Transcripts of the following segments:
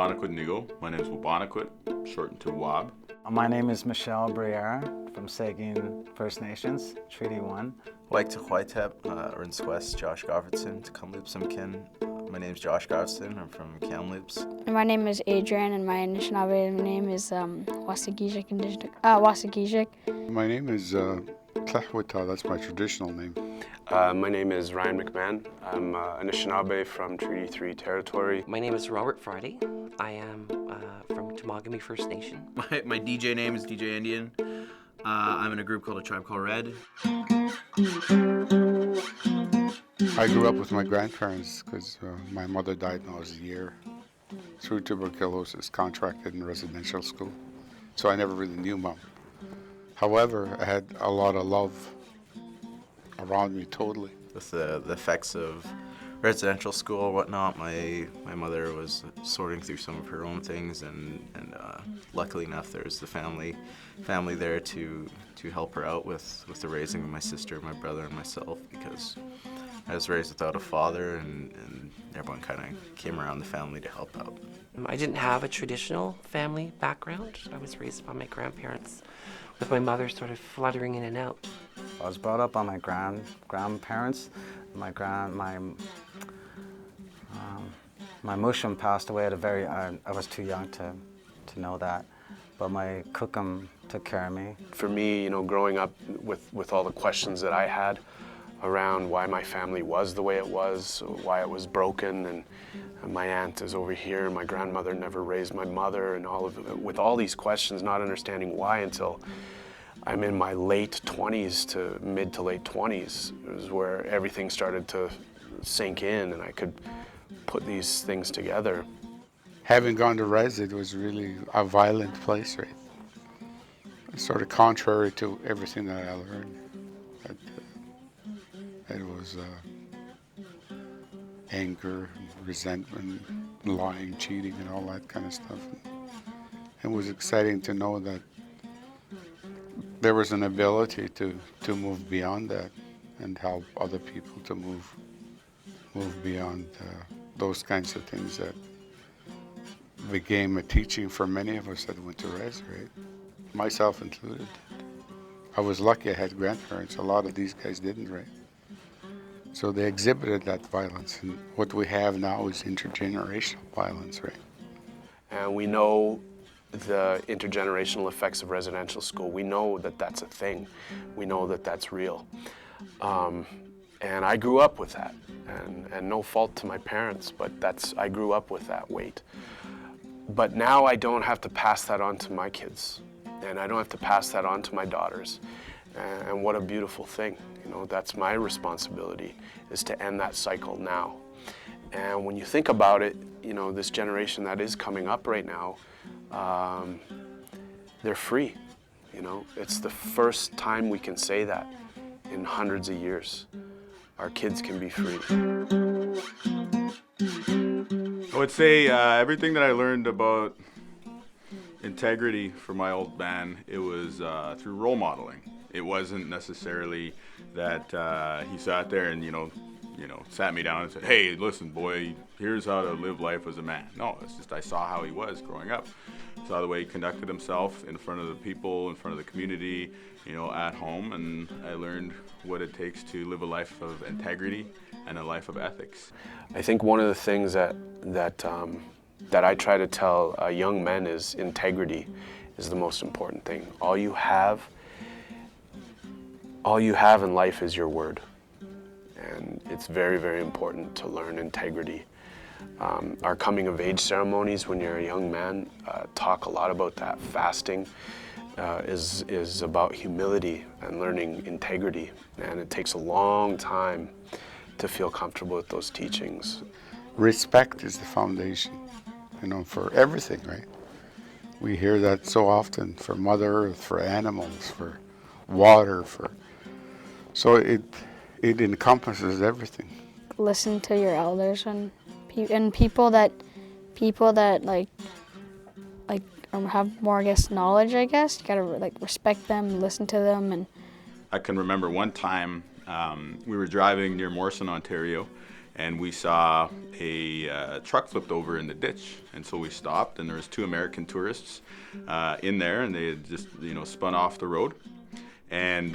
Wab Kinew. My name is Wab, shortened to Wab. My name is Michelle Briere from Saugeen First Nations, Treaty 1. Like to Whitep, Rinsquest, Josh Govertson, to Kamloops Kin. My name is Josh Govertson, I'm from Kamloops. And my name is Adrian, and my Anishinaabe name is Wasagijik. My name is Tlahwita, that's my traditional name. My name is Ryan McMahon. I'm Anishinaabe from Treaty 3 territory. My name is Robert Friday. I am from Temagami First Nation. My DJ name is DJ NDN. I'm in a group called A Tribe Called Red. I grew up with my grandparents because my mother died when I was a year through tuberculosis, contracted in residential school. So I never really knew Mom. However, I had a lot of love around me totally. With the effects of residential school or whatnot, my mother was sorting through some of her own things, and luckily enough there was the family there to help her out with the raising of my sister, my brother, and myself, because I was raised without a father, and everyone kind of came around the family to help out. I didn't have a traditional family background. I was raised by my grandparents, with my mother sort of fluttering in and out. I was brought up by my grandparents. My mushum passed away at a very, I was too young to know that, but my cookum took care of me. For me, growing up with all the questions that I had around why my family was the way it was, why it was broken, and my aunt is over here, my grandmother never raised my mother, and with all these questions, not understanding why until I'm in my late 20s to mid to late 20s, is where everything started to sink in and I could put these things together. Having gone to Res, it was really a violent place, right? Sort of contrary to everything that I learned. It was anger, resentment, lying, cheating, and all that kind of stuff. It was exciting to know that there was an ability to move beyond that and help other people to move beyond those kinds of things that became a teaching for many of us that went to Res, right? Myself included. I was lucky I had grandparents. A lot of these guys didn't, right? So they exhibited that violence, and what we have now is intergenerational violence, right? And we know the intergenerational effects of residential school. We know that that's a thing. We know that that's real. And I grew up with that, and no fault to my parents, but I grew up with that weight. But now I don't have to pass that on to my kids, and I don't have to pass that on to my daughters. And what a beautiful thing. That's my responsibility, is to end that cycle now. And when you think about it, this generation that is coming up right now, they're free. It's the first time we can say that in hundreds of years. Our kids can be free. I would say everything that I learned about integrity from my old man, it was through role modeling. It wasn't necessarily that he sat there and, sat me down and said, hey, listen, boy, here's how to live life as a man. No, it's just I saw how he was growing up. Saw the way he conducted himself in front of the people, in front of the community, at home, and I learned what it takes to live a life of integrity and a life of ethics. I think one of the things that I try to tell young men is integrity is the most important thing. All you have in life is your word. And it's very, very important to learn integrity. Our coming of age ceremonies when you're a young man talk a lot about that. Fasting is about humility and learning integrity. And it takes a long time to feel comfortable with those teachings. Respect is the foundation, for everything, right? We hear that so often for Mother Earth, for animals, for water, so it encompasses everything. Listen to your elders and people that have more, knowledge, I guess. You gotta respect them, listen to them. And I can remember one time we were driving near Morrison, Ontario, and we saw a truck flipped over in the ditch, and so we stopped, and there was 2 American tourists in there, and they had just spun off the road, and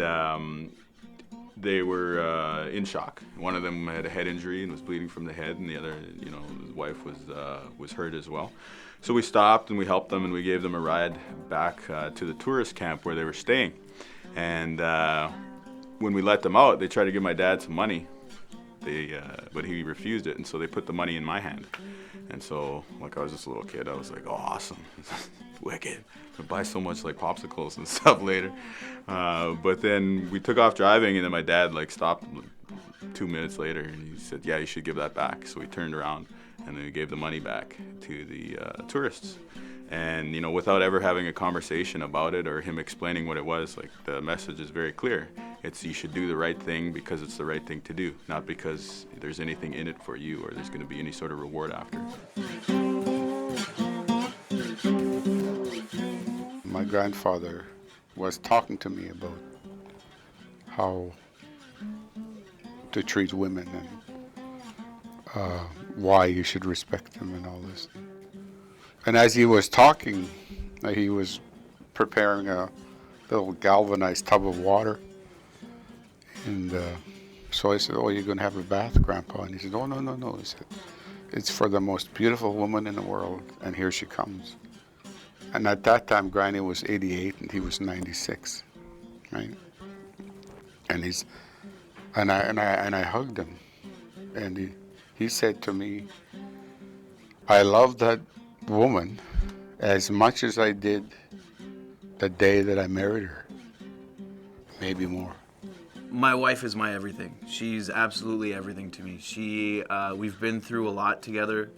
they were in shock. One of them had a head injury and was bleeding from the head, and the other, his wife was hurt as well. So we stopped and we helped them, and we gave them a ride back to the tourist camp where they were staying. And when we let them out, they tried to give my dad some money, but he refused it, and so they put the money in my hand. And so, like, I was just a little kid, I was like, oh, awesome, wicked. I'll buy so much like popsicles and stuff later. But then we took off driving, and then my dad stopped 2 minutes later, and he said, yeah, you should give that back. So we turned around, and then we gave the money back to the tourists. And without ever having a conversation about it or him explaining what it was, the message is very clear. It's you should do the right thing because it's the right thing to do, not because there's anything in it for you or there's going to be any sort of reward after. My grandfather was talking to me about how to treat women and why you should respect them and all this. And as he was talking, he was preparing a little galvanized tub of water. And so I said, oh, you're going to have a bath, Grandpa? And he said, oh, no. He said, it's for the most beautiful woman in the world, and here she comes. And at that time, Granny was 88 and he was 96, right? And I hugged him, and he said to me, I love that woman as much as I did the day that I married her, maybe more. My wife is my everything. She's absolutely everything to me. We've been through a lot together.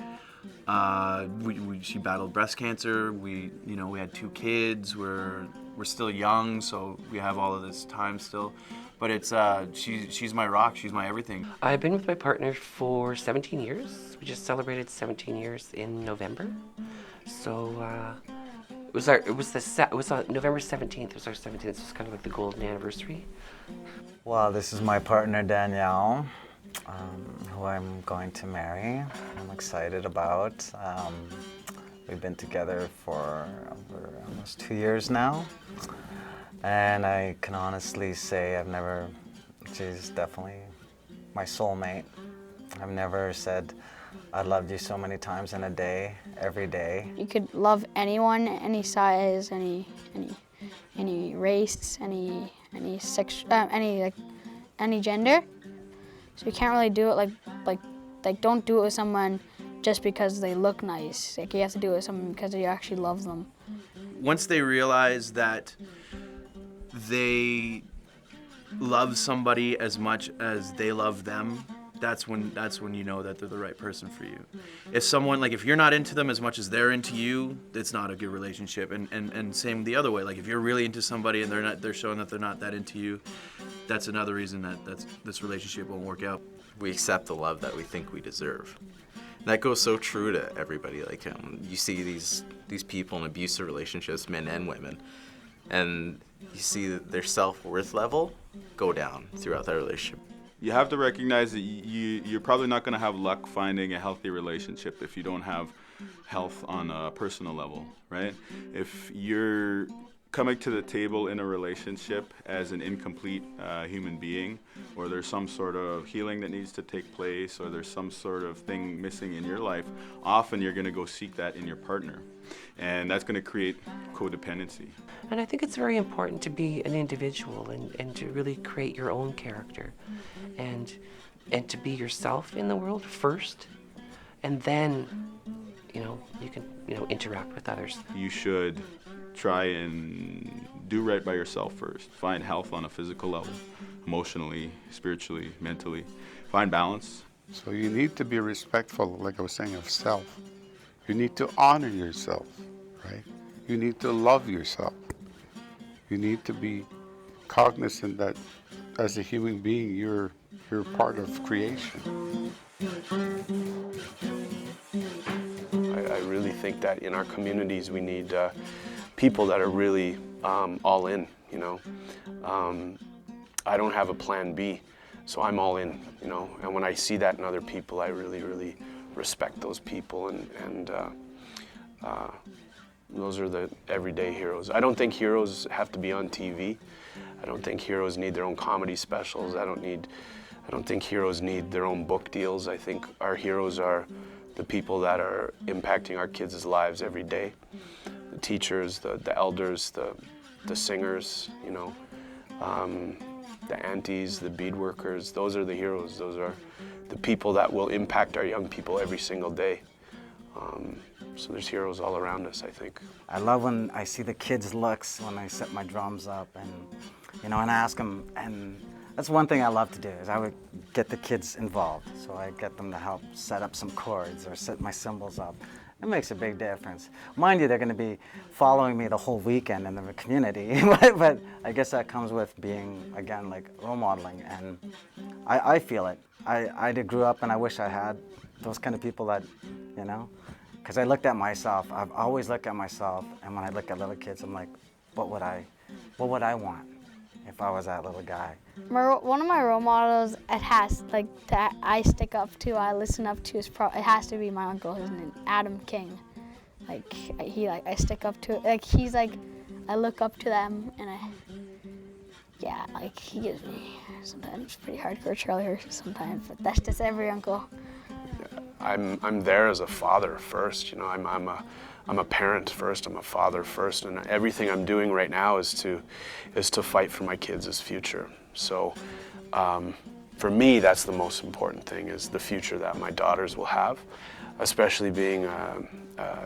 She battled breast cancer. We had 2 kids. We're still young, so we have all of this time still. But she's my rock. She's my everything. I've been with my partner for 17 years. We just celebrated 17 years in November. So it was November 17th. It was our 17th. It was kind of like the golden anniversary. Well, this is my partner Danielle, who I'm going to marry. I'm excited about. We've been together for over almost 2 years now. And I can honestly say she's definitely my soulmate. I've never said I loved you so many times in a day, every day. You could love anyone, any size, any race, any sex, any gender. So you can't really do it like don't do it with someone just because they look nice. You have to do it with someone because you actually love them. Once they realize that they love somebody as much as they love them, that's when you know that they're the right person for you. If you're not into them as much as they're into you, it's not a good relationship. And same the other way. If you're really into somebody and they're showing that they're not that into you, that's another reason that this relationship won't work out. We accept the love that we think we deserve. And that goes so true to everybody. You see these people in abusive relationships, men and women, and you see that their self-worth level go down throughout that relationship. You have to recognize that you're probably not going to have luck finding a healthy relationship if you don't have health on a personal level, right? If you're coming to the table in a relationship as an incomplete human being, or there's some sort of healing that needs to take place, or there's some sort of thing missing in your life, often you're going to go seek that in your partner. And that's going to create codependency. And I think it's very important to be an individual and to really create your own character and to be yourself in the world first, and then you can interact with others. You should try and do right by yourself first. Find health on a physical level, emotionally, spiritually, mentally. Find balance. So you need to be respectful, like I was saying, of self. You need to honor yourself, right? You need to love yourself. You need to be cognizant that as a human being, you're part of creation. I really think that in our communities we need people that are really all in, I don't have a plan B. So I'm all in, you know. And when I see that in other people, I really, really respect those people, and those are the everyday heroes. I don't think heroes have to be on TV. I don't think heroes need their own comedy specials. I don't think heroes need their own book deals. I think our heroes are the people that are impacting our kids' lives every day. The teachers, the elders, the singers, you know, the aunties, the bead workers. Those are the heroes. Those are the people that will impact our young people every single day. So there's heroes all around us, I think. I love when I see the kids' looks when I set my drums up, and you know, and ask them. And that's one thing I love to do, is I would get the kids involved. So I get them to help set up some chords or set my cymbals up. It makes a big difference. Mind you, they're going to be following me the whole weekend in the community, but I guess that comes with being, again, like role modeling, and I feel it. I grew up, and I wish I had those kind of people that, you know, because I looked at myself. I've always looked at myself, and when I look at little kids, I'm like, what would I want if I was that little guy? One of my role models, it has, like, that I stick up to, I listen up to, it has to be my uncle. His name, Adam King. Like, I stick up to it. Like, he's like, I look up to them, and like, he gives me sometimes pretty hardcore Charlie Horses sometimes, but that's just every uncle. I'm there as a father first, you know. I'm a parent first. I'm a father first, and everything I'm doing right now is to fight for my kids' future. So, for me, that's the most important thing: is the future that my daughters will have, especially being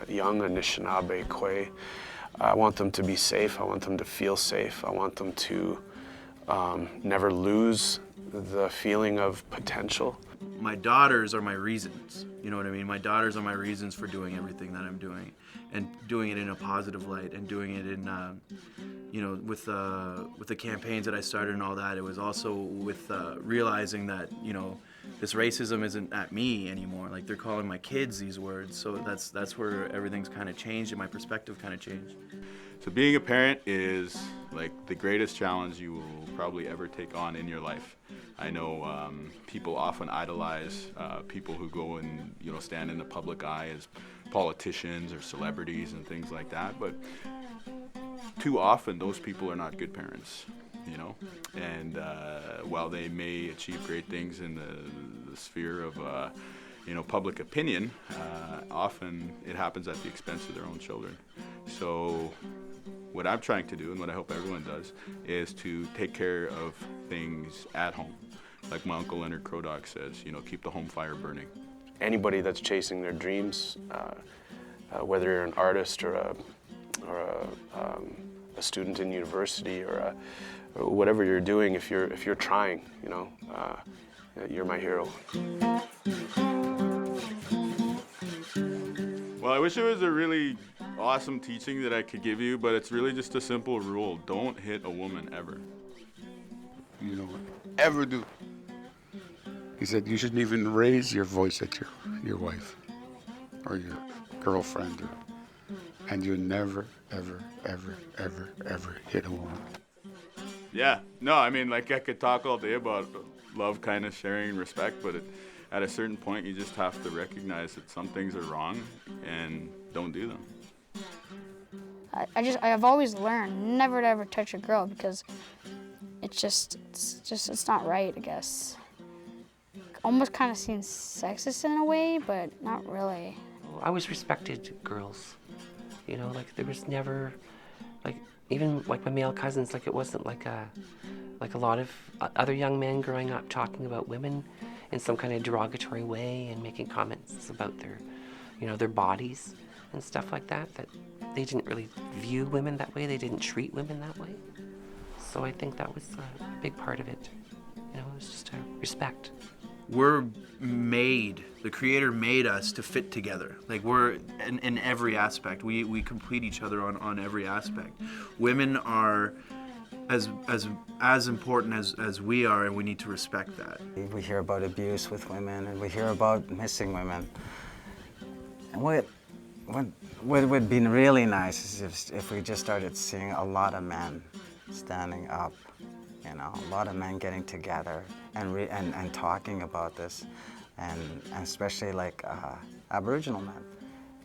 young Anishinaabe Kwe. I want them to be safe. I want them to feel safe. I want them to never lose the feeling of potential. My daughters are my reasons, you know what I mean? My daughters are my reasons for doing everything that I'm doing, and doing it in a positive light, and doing it in, you know, with the campaigns that I started and all that. It was also with realizing that, you know, this racism isn't at me anymore. Like, they're calling my kids these words, so that's where everything's kind of changed and my perspective kind of changed. So being a parent is like the greatest challenge you will probably ever take on in your life. I know people often idolize people who go and, you know, stand in the public eye as politicians or celebrities and things like that, but too often those people are not good parents, you know. And while they may achieve great things in the sphere of you know, public opinion, often it happens at the expense of their own children. So what I'm trying to do, and what I hope everyone does, is to take care of things at home. Like my Uncle Leonard Crodog says, you know, keep the home fire burning. Anybody that's chasing their dreams, whether you're an artist or a student in university or whatever you're doing, if you're trying, you know, you're my hero. Well, I wish it was a really awesome teaching that I could give you, but it's really just a simple rule: don't hit a woman ever. You know, ever do. He said you shouldn't even raise your voice at your wife or your girlfriend, and you never, ever, ever, ever, ever hit a woman. Yeah, no, I mean, like, I could talk all day about love, kindness, sharing, and respect, but at a certain point, you just have to recognize that some things are wrong and don't do them. I've always learned never to ever touch a girl, because it's not right, I guess. Almost kind of seems sexist in a way, but not really. I always respected girls, you know, like there was never, like, even like my male cousins, like it wasn't like a lot of other young men growing up talking about women in some kind of derogatory way and making comments about their, you know, their bodies and stuff like that, that they didn't really view women that way. They didn't treat women that way. So I think that was a big part of it. You know, it was just a respect. We're made, the Creator made us to fit together. Like, we're in every aspect. We complete each other on every aspect. Women are as important as we are, and we need to respect that. We hear about abuse with women, and we hear about missing women. And what would be really nice is if we just started seeing a lot of men standing up you know, a lot of men getting together and talking about this, and especially like Aboriginal men,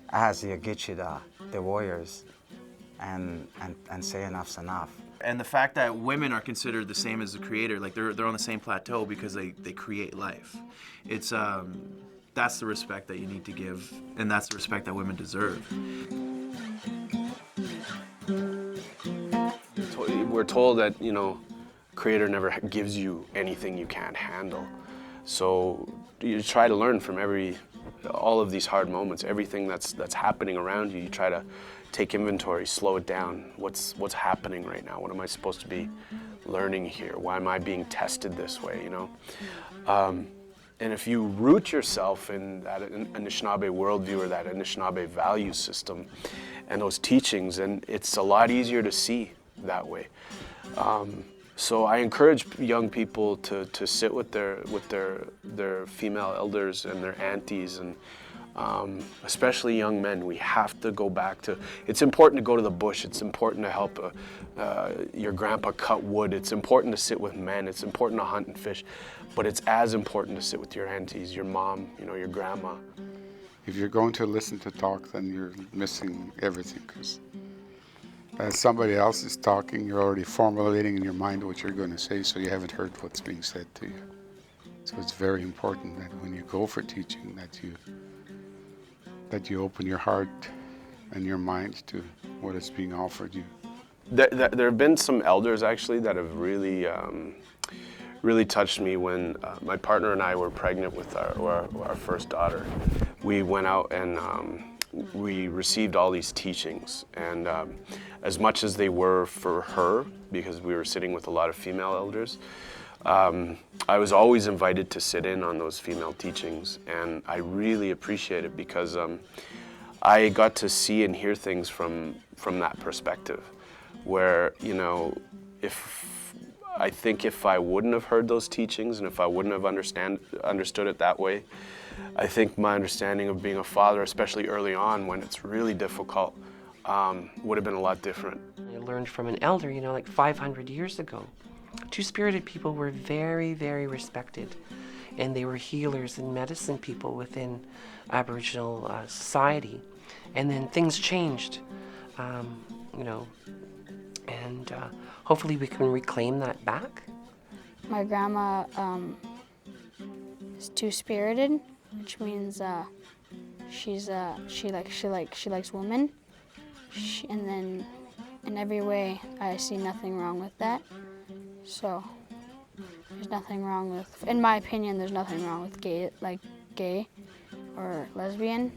as the Agichida, the warriors, and say enough's enough. And the fact that women are considered the same as the creator, like they're on the same plateau because they create life. It's that's the respect that you need to give, and that's the respect that women deserve. We're told that, you know, creator never gives you anything you can't handle. So you try to learn from all of these hard moments, everything that's happening around you. You try to take inventory, slow it down. What's happening right now? What am I supposed to be learning here? Why am I being tested this way, you know? And if you root yourself in that Anishinaabe worldview or that Anishinaabe value system and those teachings, then it's a lot easier to see that way. So I encourage young people to sit with their female elders and their aunties, and especially young men. We have to go back to, it's important to go to the bush, it's important to help your grandpa cut wood, it's important to sit with men, it's important to hunt and fish, but it's as important to sit with your aunties, your mom, you know, your grandma. If you're going to listen to talk, then you're missing everything, because as somebody else is talking, you're already formulating in your mind what you're going to say, so you haven't heard what's being said to you. So it's very important that when you go for teaching, that you open your heart and your mind to what is being offered you. There have been some elders actually that have really really touched me. When my partner and I were pregnant with our first daughter, we went out and we received all these teachings, and as much as they were for her, because we were sitting with a lot of female elders, I was always invited to sit in on those female teachings, and I really appreciate it because I got to see and hear things from that perspective, where, you know, I think if I wouldn't have heard those teachings and if I wouldn't have understood it that way, I think my understanding of being a father, especially early on when it's really difficult, would have been a lot different. I learned from an elder, you know, like 500 years ago. Two-spirited people were very, very respected, and they were healers and medicine people within Aboriginal society. And then things changed, you know, and hopefully we can reclaim that back. My grandma is two-spirited, which means she likes women, and then in every way I see nothing wrong with that. So there's nothing wrong with, in my opinion, there's nothing wrong with gay or lesbian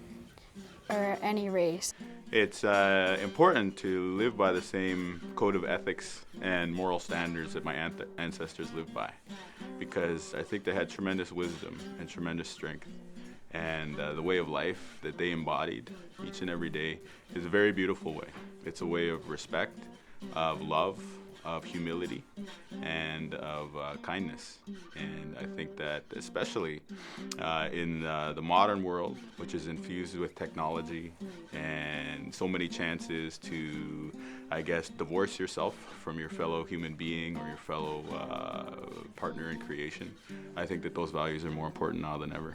or any race. It's important to live by the same code of ethics and moral standards that my ancestors lived by, because I think they had tremendous wisdom and tremendous strength, and the way of life that they embodied each and every day is a very beautiful way. It's a way of respect, of love, of humility, and of kindness. And I think that especially in the modern world, which is infused with technology and so many chances to, I guess, divorce yourself from your fellow human being or your fellow partner in creation, I think that those values are more important now than ever.